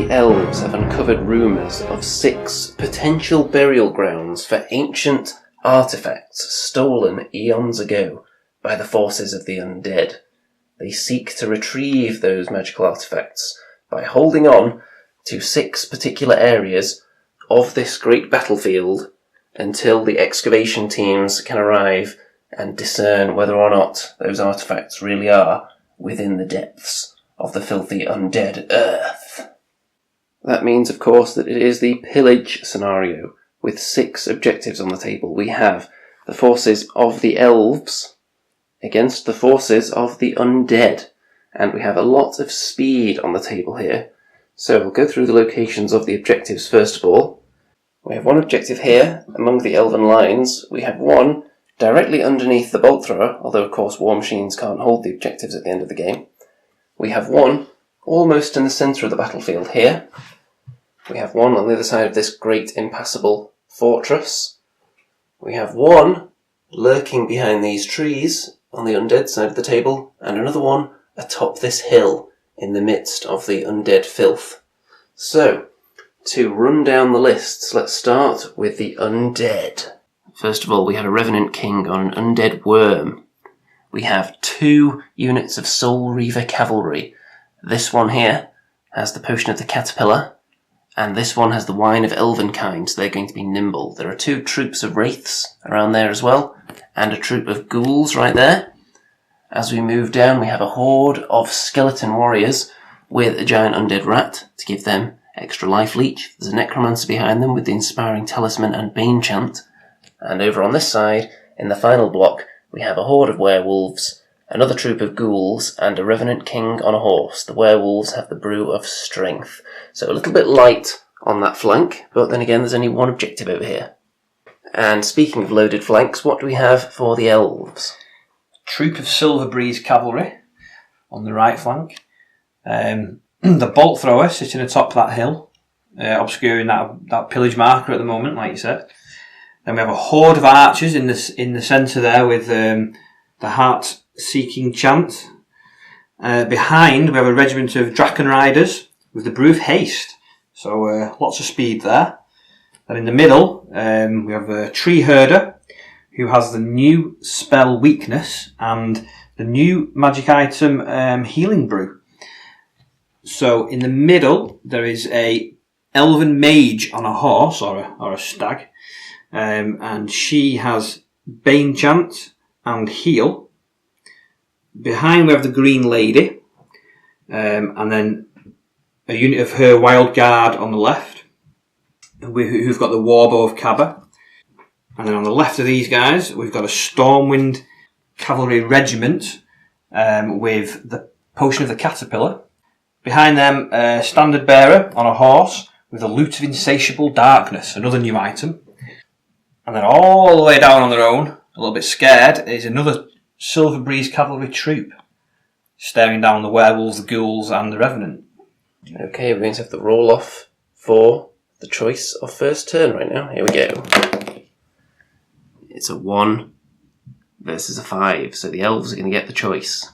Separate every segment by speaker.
Speaker 1: the Elves have uncovered rumours of 6 potential burial grounds for ancient artefacts stolen eons ago by the forces of the Undead. They seek to retrieve those magical artefacts by holding on to 6 particular areas of this great battlefield until the excavation teams can arrive and discern whether or not those artefacts really are within the depths of the filthy undead earth. That means, of course, that it is the Pillage scenario, with 6 objectives on the table. We have the forces of the Elves against the forces of the Undead, and we have a lot of speed on the table here. So we'll go through the locations of the objectives first of all. We have one objective here, among the Elven lines. We have one directly underneath the bolt thrower, although of course war machines can't hold the objectives at the end of the game. We have one almost in the centre of the battlefield here. We have one on the other side of this great impassable fortress. We have one lurking behind these trees on the undead side of the table, and another one atop this hill in the midst of the undead filth. So, to run down the lists, let's start with the undead. First of all, we have a Revenant King on an undead worm. We have 2 units of Soul Reaver cavalry. This one here has the Potion of the Caterpillar, and this one has the Wine of Elvenkind, so they're going to be nimble. There are 2 troops of Wraiths around there as well, and a troop of Ghouls right there. As we move down, we have a horde of skeleton warriors with a giant undead rat to give them extra life leech. There's a necromancer behind them with the Inspiring Talisman and Bane Chant. And over on this side, in the final block, we have a horde of werewolves, another troop of ghouls, and a Revenant King on a horse. The werewolves have the Brew of Strength. So a little bit light on that flank, but then again there's only one objective over here. And speaking of loaded flanks, what do we have for the Elves?
Speaker 2: A troop of Silver Breeze cavalry on the right flank. The bolt thrower sitting atop that hill, obscuring that pillage marker at the moment, like you said. Then we have a horde of archers in the centre there with the heart-seeking chant. Behind, we have a regiment of Draken Riders with the Brew of Haste. So lots of speed there. Then in the middle, we have a Tree Herder who has the new spell Weakness and the new magic item Healing Brew. So in the middle, there is a Elven Mage on a horse or a stag. And she has Bane Chant and Heal. Behind we have the Green Lady, and then a unit of her Wild Guard on the left, who've got the Warbow of Cabba. And then on the left of these guys, we've got a Stormwind Cavalry Regiment with the Potion of the Caterpillar. Behind them, a Standard Bearer on a horse with the Loot of Insatiable Darkness, another new item. And then all the way down on their own, a little bit scared, is another Silver Breeze cavalry troop, staring down the werewolves, the ghouls, and the Revenant.
Speaker 1: Okay, we're going to have the roll off for the choice of first turn right now. Here we go. It's a 1 versus a 5, so the Elves are going to get the choice.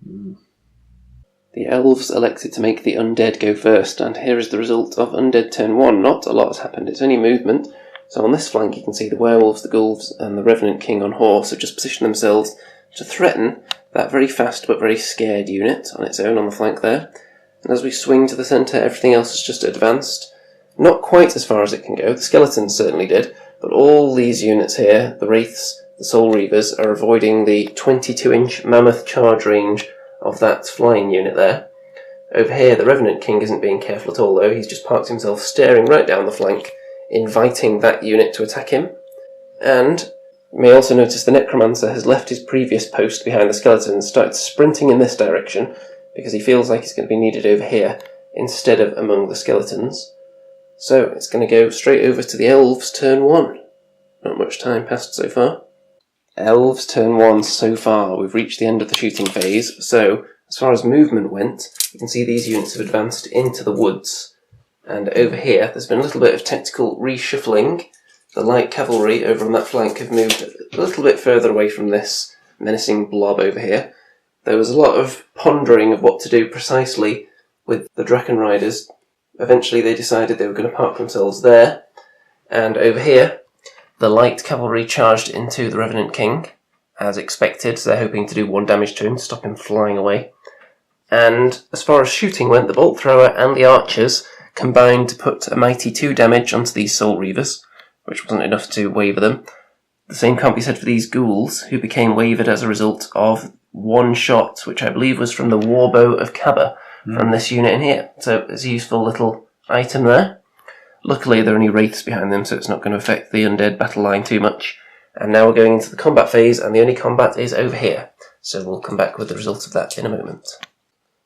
Speaker 1: The Elves elected to make the Undead go first, and here is the result of Undead turn 1. Not a lot has happened, it's only movement. So on this flank you can see the werewolves, the ghouls, and the Revenant King on horse have just positioned themselves to threaten that very fast but very scared unit on its own on the flank there. And as we swing to the centre, everything else has just advanced. Not quite as far as it can go, the skeletons certainly did, but all these units here, the Wraiths, the Soul Reavers, are avoiding the 22-inch mammoth charge range of that flying unit there. Over here, the Revenant King isn't being careful at all though, he's just parked himself staring right down the flank, inviting that unit to attack him. And you may also notice the Necromancer has left his previous post behind the skeleton and started sprinting in this direction because he feels like he's going to be needed over here instead of among the skeletons. So it's going to go straight over to the Elves turn 1. Not much time passed so far. Elves turn 1 so far. We've reached the end of the shooting phase, so as far as movement went, you can see these units have advanced into the woods. And over here, there's been a little bit of tactical reshuffling. The light cavalry over on that flank have moved a little bit further away from this menacing blob over here. There was a lot of pondering of what to do precisely with the Draken Riders eventually they decided they were going to park themselves there. And over here, the light cavalry charged into the Revenant King, as expected, so they're hoping to do 1 damage to him to stop him flying away. And as far as shooting went, the bolt thrower and the archers combined to put a mighty 2 damage onto these Soul Reavers, which wasn't enough to waver them. The same can't be said for these ghouls, who became wavered as a result of 1 shot, which I believe was from the warbow of Kaba, from this unit in here. So it's a useful little item there. Luckily, there are only wraiths behind them, so it's not going to affect the undead battle line too much. And now we're going into the combat phase, and the only combat is over here. So we'll come back with the result of that in a moment.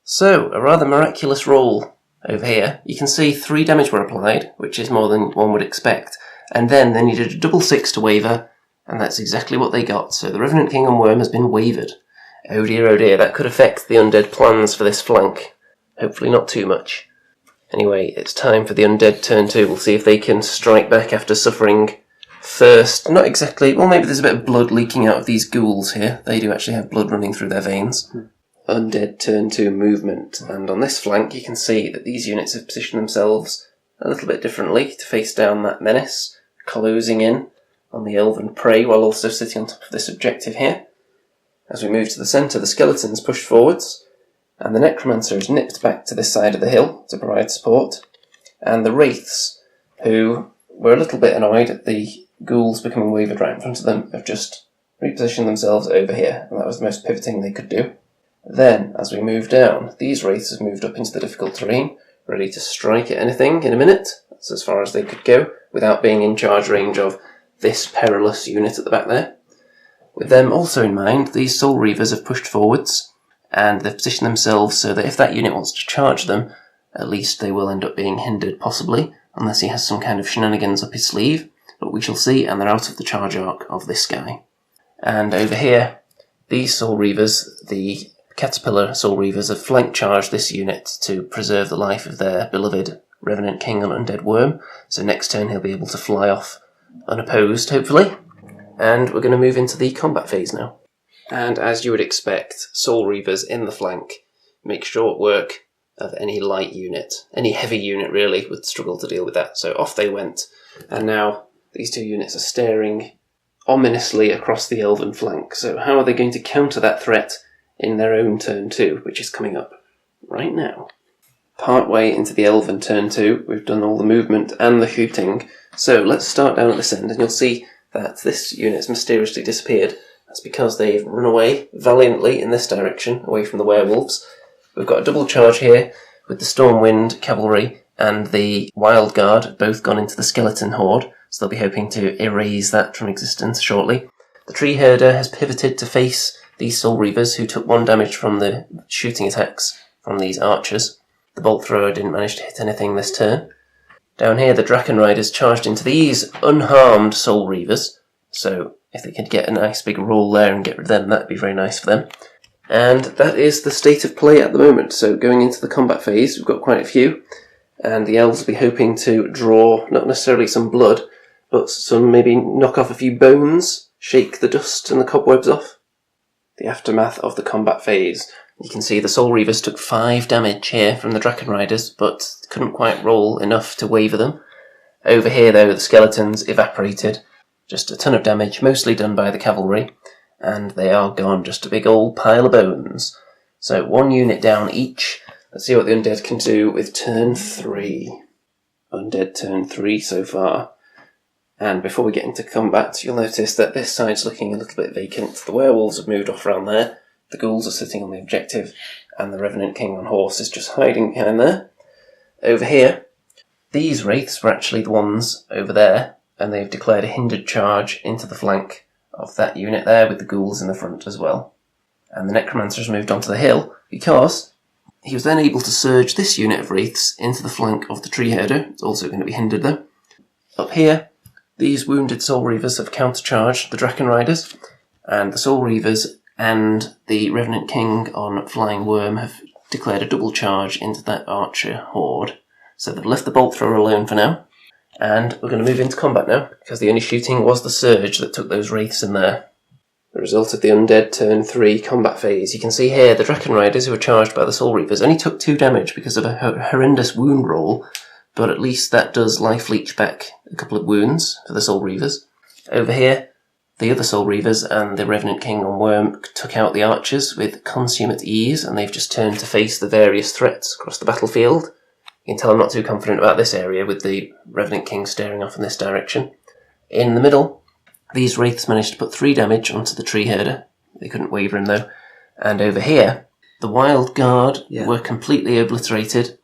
Speaker 1: So, a rather miraculous roll over here. You can see 3 damage were applied, which is more than one would expect. And then they needed a double 6 to waver, and that's exactly what they got. So the Revenant King on Worm has been wavered. Oh dear, that could affect the undead plans for this flank. Hopefully not too much. Anyway, it's time for the undead turn 2. We'll see if they can strike back after suffering first. Not exactly. Well, maybe there's a bit of blood leaking out of these ghouls here. They do actually have blood running through their veins. Undead turn 2 movement. And on this flank, you can see that these units have positioned themselves a little bit differently to face down that menace, closing in on the elven prey while also sitting on top of this objective here. As we move to the centre, the skeletons push forwards, and the necromancer is nipped back to this side of the hill to provide support, and the wraiths, who were a little bit annoyed at the ghouls becoming wavered right in front of them, have just repositioned themselves over here, and that was the most pivoting they could do. Then, as we move down, these wraiths have moved up into the difficult terrain, ready to strike at anything in a minute. That's as far as they could go, without being in charge range of this perilous unit at the back there. With them also in mind, these Soul Reavers have pushed forwards, and they've positioned themselves so that if that unit wants to charge them, at least they will end up being hindered, possibly, unless he has some kind of shenanigans up his sleeve, but we shall see, and they're out of the charge arc of this guy. And over here, these Soul Reavers, the Caterpillar Soul Reavers, have flank charged this unit to preserve the life of their beloved Revenant King and Undead Worm, so next turn he'll be able to fly off unopposed, hopefully. And we're going to move into the combat phase now. And as you would expect, Soul Reavers in the flank make short work of any light unit. Any heavy unit, really, would struggle to deal with that. So off they went. And now these 2 units are staring ominously across the elven flank. So how are they going to counter that threat in their own turn 2, which is coming up right now? Partway into the elven turn 2, we've done all the movement and the shooting. So let's start down at this end, and you'll see that this unit's mysteriously disappeared. That's because they've run away valiantly in this direction, away from the werewolves. We've got a double charge here, with the Stormwind Cavalry and the Wild Guard both gone into the Skeleton Horde, so they'll be hoping to erase that from existence shortly. The Tree Herder has pivoted to face these Soul Reavers, who took 1 damage from the shooting attacks from these archers. The Bolt Thrower didn't manage to hit anything this turn. Down here, the Draken Riders charged into these unharmed Soul Reavers, so if they could get a nice big roll there and get rid of them, that'd be very nice for them. And that is the state of play at the moment. So going into the combat phase, we've got quite a few, and the Elves will be hoping to draw not necessarily some blood, but some maybe knock off a few bones, shake the dust and the cobwebs off. The aftermath of the combat phase. You can see the Soul Reavers took 5 damage here from the Draken Riders, but couldn't quite roll enough to waver them. Over here, though, the skeletons evaporated. Just a ton of damage, mostly done by the cavalry, and they are gone, just a big old pile of bones. So 1 unit down each. Let's see what the Undead can do with turn 3. Undead turn 3 so far. And before we get into combat, you'll notice that this side's looking a little bit vacant. The werewolves have moved off around there. The ghouls are sitting on the objective, and the Revenant King on horse is just hiding behind there. Over here, these wraiths were actually the ones over there, and they've declared a hindered charge into the flank of that unit there, with the ghouls in the front as well. And the Necromancer's moved onto the hill, because he was then able to surge this unit of wraiths into the flank of the Tree Herder. It's also going to be hindered though. Up here, these wounded Soul Reavers have countercharged the Draken Riders, and the Soul Reavers and the Revenant King on Flying Worm have declared a double charge into that Archer Horde. So they've left the Bolt Thrower alone for now, and we're going to move into combat now, because the only shooting was the surge that took those wraiths in there. The result of the Undead turn 3 combat phase. You can see here the Draken Riders, who were charged by the Soul Reavers, only took 2 damage because of a horrendous wound roll but at least that does life leech back a couple of wounds for the Soul Reavers. Over here, the other Soul Reavers and the Revenant King on Worm took out the archers with consummate ease, and they've just turned to face the various threats across the battlefield. You can tell I'm not too confident about this area with the Revenant King staring off in this direction. In the middle, these Wraiths managed to put 3 damage onto the Tree Herder. They couldn't waver him though. And over here, the Wild Guard were completely obliterated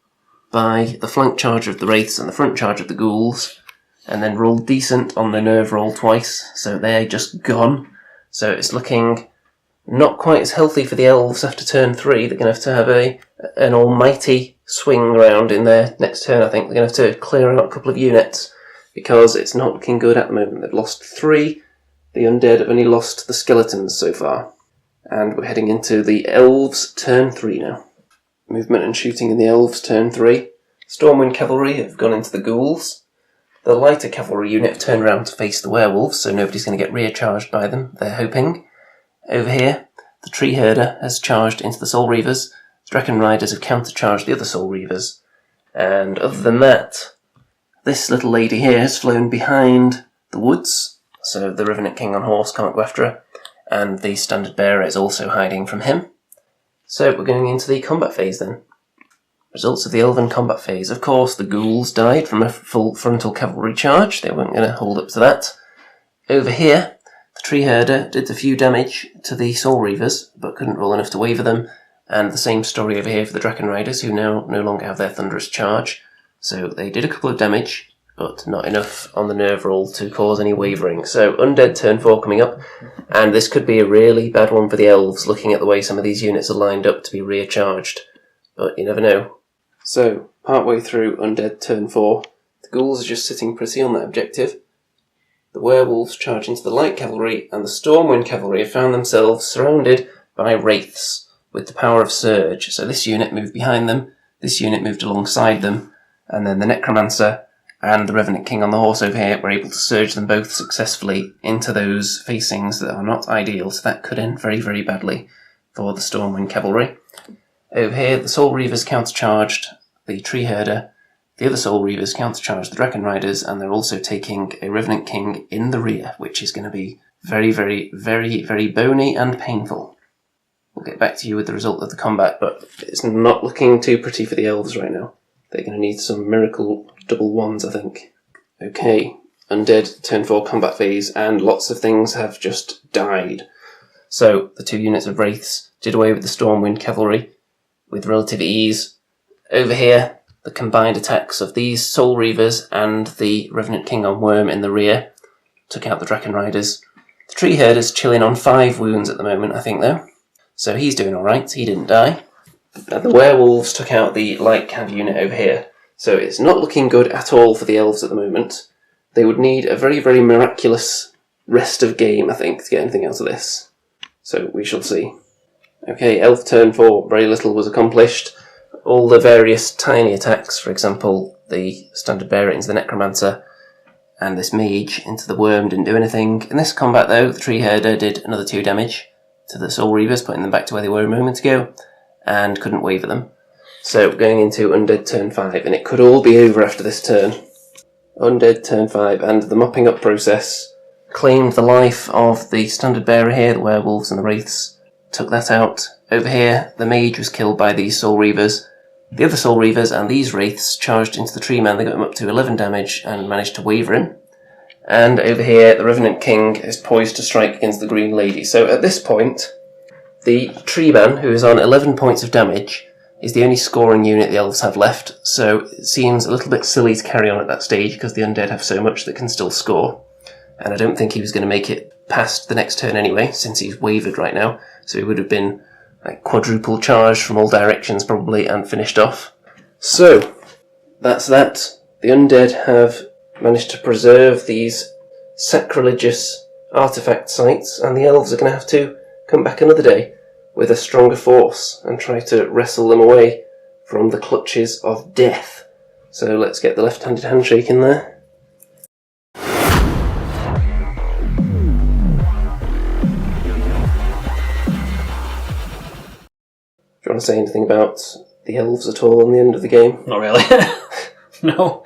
Speaker 1: by the flank charge of the Wraiths and the front charge of the Ghouls, and then rolled decent on the nerve roll twice, so they're just gone. So it's looking not quite as healthy for the Elves after turn 3. They're going to have an almighty swing round in their next turn, I think. They're going to have to clear out a couple of units, because it's not looking good at the moment. They've lost 3. The Undead have only lost the Skeletons so far. And we're heading into the Elves turn 3 now. Movement and shooting in the Elves turn 3. Stormwind Cavalry have gone into the Ghouls. The lighter cavalry unit turned around to face the werewolves, so nobody's going to get rear charged by them, they're hoping. Over here, the Tree Herder has charged into the Soul Reavers. The Dragon Riders have countercharged the other Soul Reavers. And other than that, this little lady here has flown behind the woods, so the Revenant King on horse can't go after her, and the Standard Bearer is also hiding from him. So we're going into the combat phase then. Results of the Elven combat phase. Of course, the Ghouls died from a full frontal cavalry charge. They weren't going to hold up to that. Over here, the Tree Herder did a few damage to the Soul Reavers, but couldn't roll enough to waver them. And the same story over here for the Dragon Riders, who now no longer have their Thunderous Charge. So they did a couple of damage, but not enough on the nerve roll to cause any wavering. So Undead turn 4 coming up, and this could be a really bad one for the Elves, looking at the way some of these units are lined up to be rear charged. But you never know. So, partway through Undead turn 4, the Ghouls are just sitting pretty on that objective. The Werewolves charge into the Light Cavalry, and the Stormwind Cavalry have found themselves surrounded by Wraiths with the power of Surge. So this unit moved behind them, this unit moved alongside them, and then the Necromancer and the Revenant King on the horse over here were able to surge them both successfully into those facings that are not ideal, so that could end very, very badly for the Stormwind Cavalry. Over here, the Soul Reavers countercharged the Tree Herder, the other Soul Reavers countercharged the Dragon Riders, and they're also taking a Revenant King in the rear, which is going to be very, very, very, very bony and painful. We'll get back to you with the result of the combat, but it's not looking too pretty for the Elves right now. They're going to need some miracle double ones, I think. Okay, Undead turn 4 combat phase, and lots of things have just died. So, the 2 units of Wraiths did away with the Stormwind Cavalry with relative ease. Over here, the combined attacks of these Soul Reavers and the Revenant King on Worm in the rear took out the Dragon Riders. The Tree Herder's chilling on 5 wounds at the moment, I think, though. So he's doing alright, he didn't die. And the Werewolves took out the Light Cav unit over here. So it's not looking good at all for the Elves at the moment. They would need a very, very miraculous rest of game, I think, to get anything out of this. So we shall see. Okay, Elf turn 4, very little was accomplished. All the various tiny attacks, for example, the Standard Bearer into the Necromancer, and this Mage into the Worm didn't do anything. In this combat, though, the Tree Herder did another 2 damage to the Soul Reavers, putting them back to where they were a moment ago, and couldn't waver them. So, going into Undead turn 5, and it could all be over after this turn. Undead turn 5, and the mopping up process claimed the life of the Standard Bearer here, the Werewolves and the Wraiths, took that out. Over here, the Mage was killed by these Soul Reavers. The other Soul Reavers and these Wraiths charged into the Tree Man. They got him up to 11 damage and managed to waver him. And over here, the Revenant King is poised to strike against the Green Lady. So at this point, the Tree Man, who is on 11 points of damage, is the only scoring unit the Elves have left. So it seems a little bit silly to carry on at that stage because the Undead have so much that can still score. And I don't think he was going to make it past the next turn anyway, since he's wavered right now. So he would have been like quadruple charge from all directions probably and finished off. So, that's that. The Undead have managed to preserve these sacrilegious artefact sites, and the Elves are going to have to come back another day with a stronger force and try to wrestle them away from the clutches of death. So let's get the left-handed handshake in there. Do you want to say anything about the Elves at all on the end of the game?
Speaker 2: Not really. No.